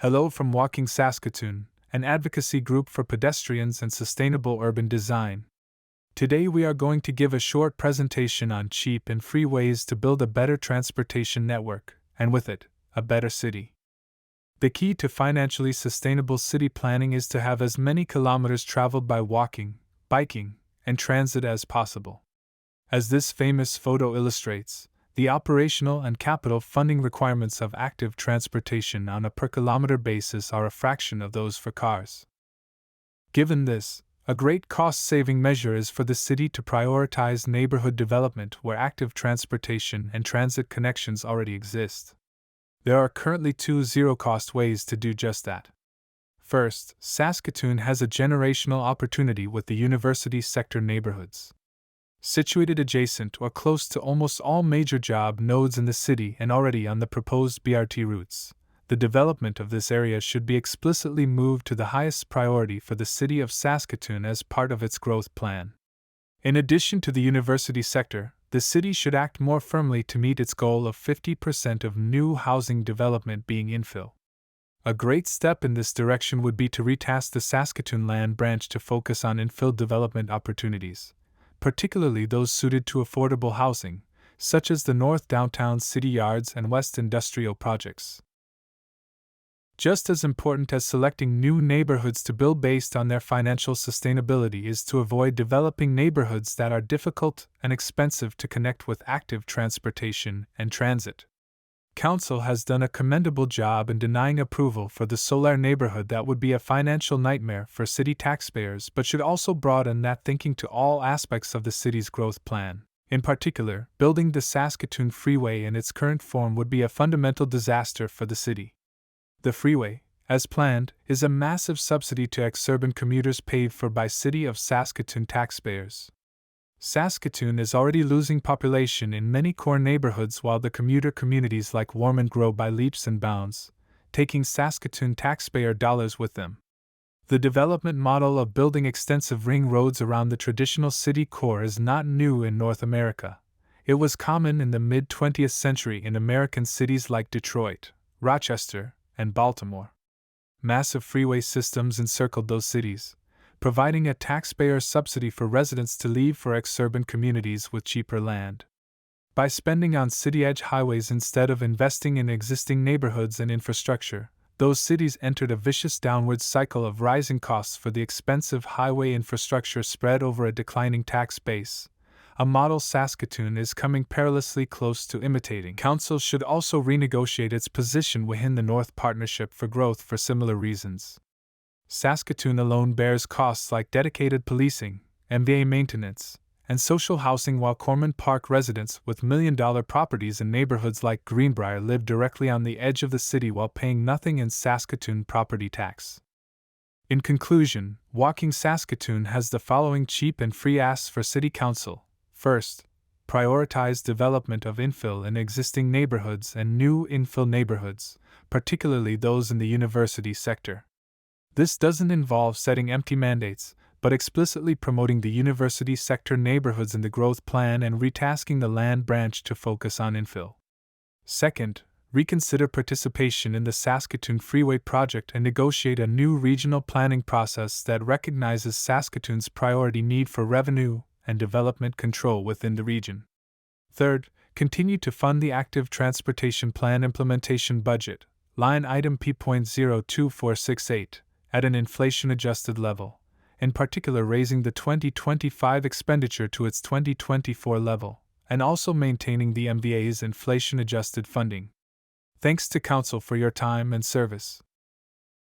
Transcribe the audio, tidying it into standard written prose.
Hello from Walking Saskatoon, an advocacy group for pedestrians and sustainable urban design. Today we are going to give a short presentation on cheap and free ways to build a better transportation network, and with it, a better city. The key to financially sustainable city planning is to have as many kilometers traveled by walking, biking, and transit as possible. As this famous photo illustrates, the operational and capital funding requirements of active transportation on a per-kilometer basis are a fraction of those for cars. Given this, a great cost-saving measure is for the city to prioritize neighborhood development where active transportation and transit connections already exist. There are currently two zero-cost ways to do just that. First, Saskatoon has a generational opportunity with the university sector neighborhoods. Situated adjacent or close to almost all major job nodes in the city and already on the proposed BRT routes, the development of this area should be explicitly moved to the highest priority for the city of Saskatoon as part of its growth plan. In addition to the university sector, the city should act more firmly to meet its goal of 50% of new housing development being infill. A great step in this direction would be to retask the Saskatoon land branch to focus on infill development opportunities, particularly those suited to affordable housing, such as the North Downtown City Yards and West Industrial projects. Just as important as selecting new neighborhoods to build based on their financial sustainability is to avoid developing neighborhoods that are difficult and expensive to connect with active transportation and transit. Council has done a commendable job in denying approval for the Solar neighborhood that would be a financial nightmare for city taxpayers but should also broaden that thinking to all aspects of the city's growth plan. In particular, building the Saskatoon Freeway in its current form would be a fundamental disaster for the city. The freeway, as planned, is a massive subsidy to exurban commuters paid for by City of Saskatoon taxpayers. Saskatoon is already losing population in many core neighborhoods while the commuter communities like Warman grow by leaps and bounds, taking Saskatoon taxpayer dollars with them. The development model of building extensive ring roads around the traditional city core is not new in North America. It was common in the mid-20th century in American cities like Detroit, Rochester, and Baltimore. Massive freeway systems encircled those cities, providing a taxpayer subsidy for residents to leave for exurban communities with cheaper land. By spending on city-edge highways instead of investing in existing neighborhoods and infrastructure, those cities entered a vicious downward cycle of rising costs for the expensive highway infrastructure spread over a declining tax base, a model Saskatoon is coming perilously close to imitating. Council should also renegotiate its position within the North Partnership for Growth for similar reasons. Saskatoon alone bears costs like dedicated policing, MVA maintenance, and social housing while Cormorant Park residents with million-dollar properties in neighborhoods like Greenbrier live directly on the edge of the city while paying nothing in Saskatoon property tax. In conclusion, Walking Saskatoon has the following cheap and free asks for City Council. First, prioritize development of infill in existing neighborhoods and new infill neighborhoods, particularly those in the university sector. This doesn't involve setting empty mandates, but explicitly promoting the university sector neighborhoods in the growth plan and retasking the land branch to focus on infill. Second, reconsider participation in the Saskatoon Freeway project and negotiate a new regional planning process that recognizes Saskatoon's priority need for revenue and development control within the region. Third, continue to fund the Active Transportation Plan implementation budget, line item P.02468, at an inflation-adjusted level, in particular raising the 2025 expenditure to its 2024 level, and also maintaining the MVA's inflation-adjusted funding. Thanks to Council for your time and service.